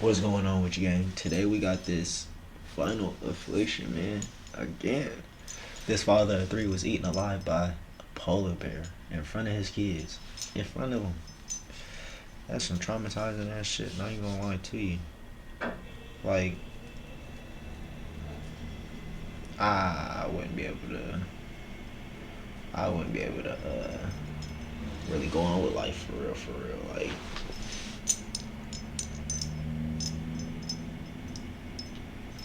What's going on with you, gang? Today we got this final affliction, man. Again. This father of three was eaten alive by a polar bear in front of his kids. In front of them. That's some traumatizing ass shit, not even gonna lie to you. Like, I wouldn't be able to. I wouldn't be able to really go on with life for real, for real. Like,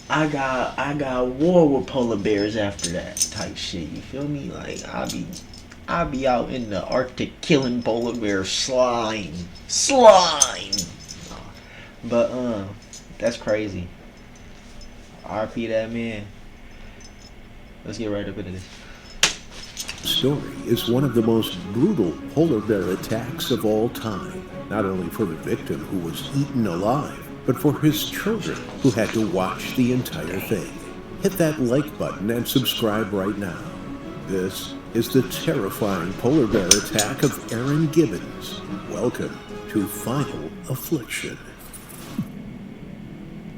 I got war with polar bears after that type shit. You feel me? Like I be out in the Arctic killing polar bear slime. But that's crazy. RP that man. Let's get right up into this. Story is one of the most brutal polar bear attacks of all time, not only for the victim who was eaten alive, but for his children who had to watch the entire thing. Hit that like button and subscribe right now. This is the terrifying polar bear attack of Aaron Gibbons. Welcome to Final Affliction.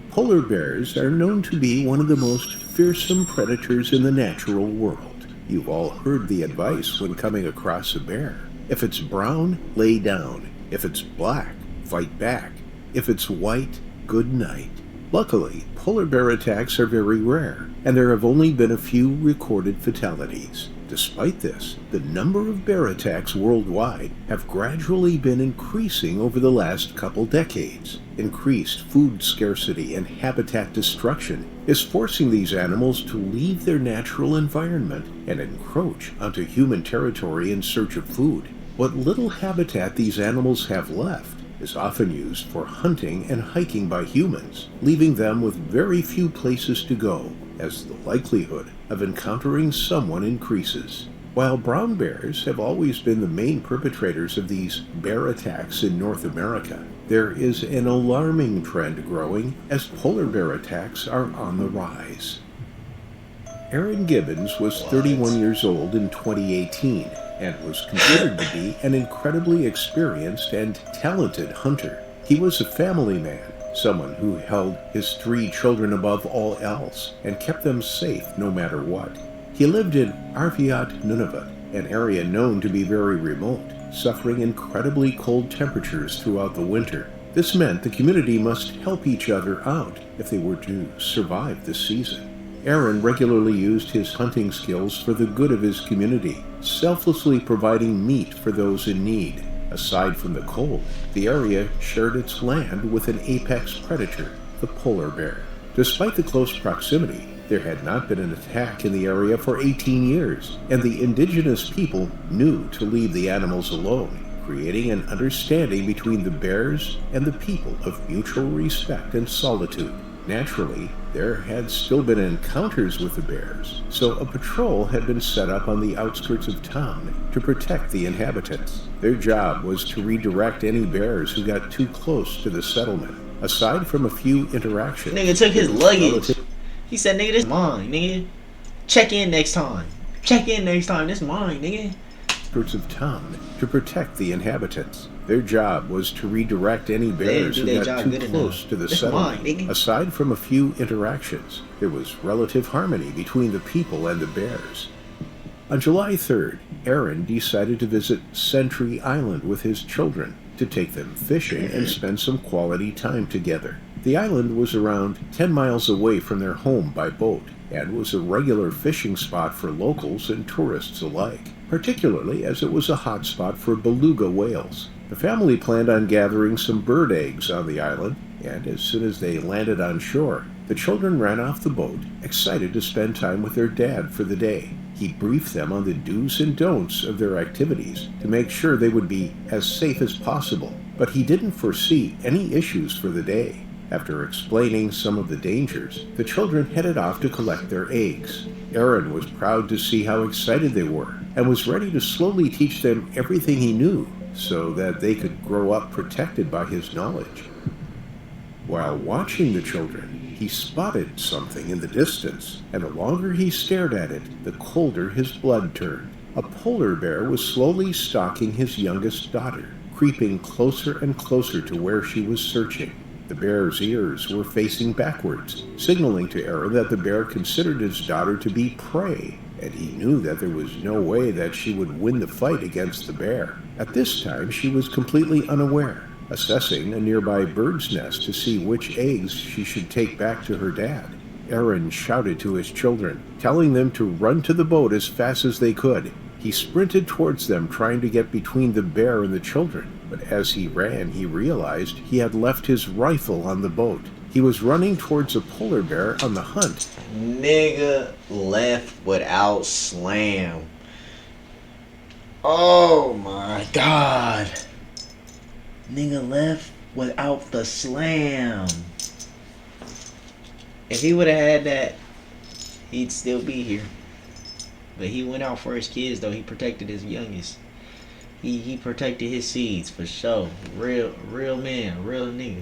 Polar bears are known to be one of the most fearsome predators in the natural world. You've all heard the advice when coming across a bear. If it's brown, lay down. If it's black, fight back. If it's white, good night. Luckily, polar bear attacks are very rare, and there have only been a few recorded fatalities. Despite this, the number of bear attacks worldwide have gradually been increasing over the last couple decades. Increased food scarcity and habitat destruction is forcing these animals to leave their natural environment and encroach onto human territory in search of food. What little habitat these animals have left is often used for hunting and hiking by humans, leaving them with very few places to go, as the likelihood of encountering someone increases. While brown bears have always been the main perpetrators of these bear attacks in North America, there is an alarming trend growing as polar bear attacks are on the rise. Aaron Gibbons was 31 years old in 2018 and was considered to be an incredibly experienced and talented hunter. He was a family man, someone who held his 3 children above all else and kept them safe no matter what. He lived in Arviat, Nunavut, an area known to be very remote, suffering incredibly cold temperatures throughout the winter. This meant the community must help each other out if they were to survive this season. Aaron regularly used his hunting skills for the good of his community, selflessly providing meat for those in need. Aside from the cold, the area shared its land with an apex predator, the polar bear. Despite the close proximity, there had not been an attack in the area for 18 years, and the indigenous people knew to leave the animals alone, creating an understanding between the bears and the people of mutual respect and solitude. Naturally, there had still been encounters with the bears, so a patrol had been set up on the outskirts of town to protect the inhabitants. Their job was to redirect any bears who got too close to the settlement. Aside from a few interactions, Nigga took his luggage. He said, nigga, this mine, nigga. Check in next time. This mine, nigga. Outskirts of town to protect the inhabitants. Their job was to redirect any bears who got too close to the settlement. Aside from a few interactions, there was relative harmony between the people and the bears. On July 3rd, Aaron decided to visit Sentry Island with his children to take them fishing and spend some quality time together. The island was around 10 miles away from their home by boat and was a regular fishing spot for locals and tourists alike, particularly as it was a hot spot for beluga whales. The family planned on gathering some bird eggs on the island, and as soon as they landed on shore, the children ran off the boat, excited to spend time with their dad for the day. He briefed them on the do's and don'ts of their activities to make sure they would be as safe as possible, but he didn't foresee any issues for the day. After explaining some of the dangers, the children headed off to collect their eggs. Aaron was proud to see how excited they were, and was ready to slowly teach them everything he knew, so that they could grow up protected by his knowledge. While watching the children, he spotted something in the distance, and the longer he stared at it, the colder his blood turned. A polar bear was slowly stalking his youngest daughter, creeping closer and closer to where she was searching. The bear's ears were facing backwards, signaling to Aaron that the bear considered his daughter to be prey, and he knew that there was no way that she would win the fight against the bear. At this time, she was completely unaware, assessing a nearby bird's nest to see which eggs she should take back to her dad. Aaron shouted to his children, telling them to run to the boat as fast as they could. He sprinted towards them, trying to get between the bear and the children. But as he ran, he realized he had left his rifle on the boat. He was running towards a polar bear on the hunt. Nigga left without slam. Oh my god. Nigga left without the slam. If he would have had that, he'd still be here. But he went out for his kids, though. He protected his youngest. He protected his seeds, for sure. Real man, real nigga.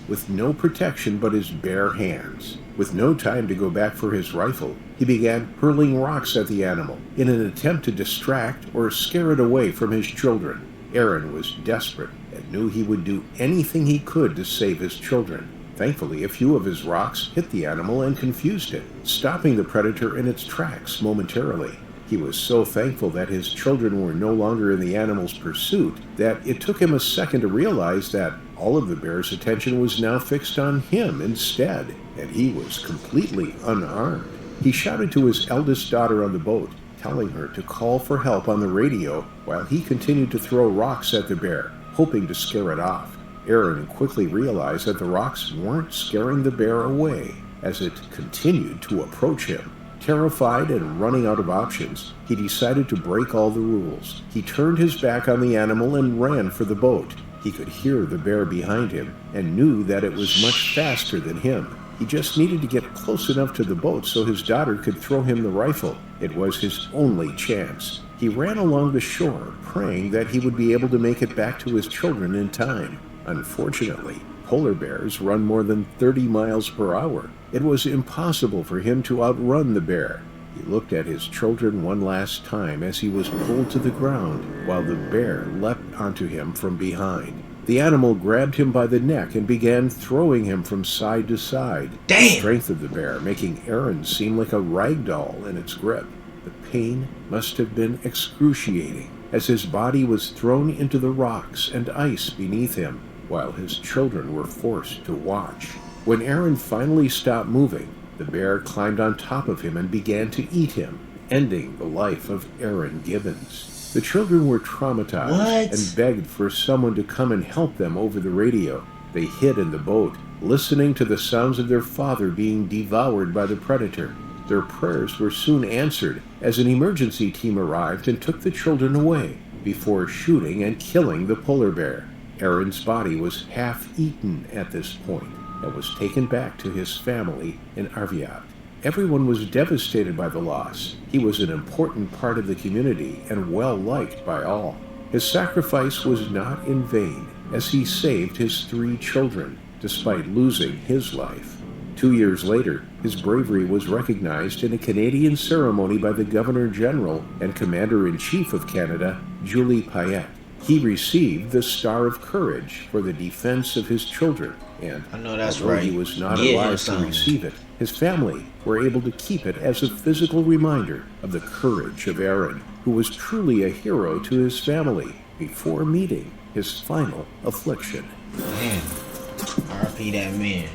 With no protection but his bare hands. With no time to go back for his rifle, he began hurling rocks at the animal in an attempt to distract or scare it away from his children. Aaron was desperate and knew he would do anything he could to save his children. Thankfully, a few of his rocks hit the animal and confused it, stopping the predator in its tracks momentarily. He was so thankful that his children were no longer in the animal's pursuit that it took him a second to realize that all of the bear's attention was now fixed on him instead, and he was completely unarmed. He shouted to his eldest daughter on the boat, telling her to call for help on the radio while he continued to throw rocks at the bear, hoping to scare it off. Aaron quickly realized that the rocks weren't scaring the bear away as it continued to approach him. Terrified and running out of options, he decided to break all the rules. He turned his back on the animal and ran for the boat. He could hear the bear behind him and knew that it was much faster than him. He just needed to get close enough to the boat so his daughter could throw him the rifle. It was his only chance. He ran along the shore, praying that he would be able to make it back to his children in time. Unfortunately, polar bears run more than 30 miles per hour. It was impossible for him to outrun the bear. He looked at his children one last time as he was pulled to the ground while the bear leapt onto him from behind. The animal grabbed him by the neck and began throwing him from side to side. Damn! The strength of the bear making Aaron seem like a rag doll in its grip. The pain must have been excruciating as his body was thrown into the rocks and ice beneath him, while his children were forced to watch. When Aaron finally stopped moving, the bear climbed on top of him and began to eat him, ending the life of Aaron Gibbons. The children were traumatized and begged for someone to come and help them over the radio. They hid in the boat, listening to the sounds of their father being devoured by the predator. Their prayers were soon answered as an emergency team arrived and took the children away before shooting and killing the polar bear. Aaron's body was half-eaten at this point and was taken back to his family in Arviat. Everyone was devastated by the loss. He was an important part of the community and well-liked by all. His sacrifice was not in vain, as he saved his 3 children, despite losing his life. 2 years later, his bravery was recognized in a Canadian ceremony by the Governor-General and Commander-in-Chief of Canada, Julie Payette. He received the Star of Courage for the defense of his children, and I know that's although right. he was not Give him alive to something. receive it, his family were able to keep it as a physical reminder of the courage of Aaron, who was truly a hero to his family before meeting his final affliction. Man, RP that man.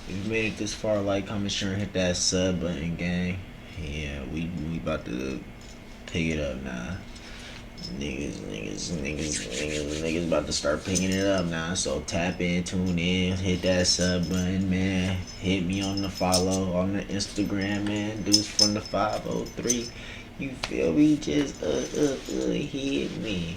If you made it this far, like, comment, share, and hit that sub button, gang. Yeah, we about to pick it up now. Niggas about to start picking it up now. So tap in, tune in, hit that sub button, man. Hit me on the follow on the Instagram, man. Dudes from the 503. You feel me? Just hit me.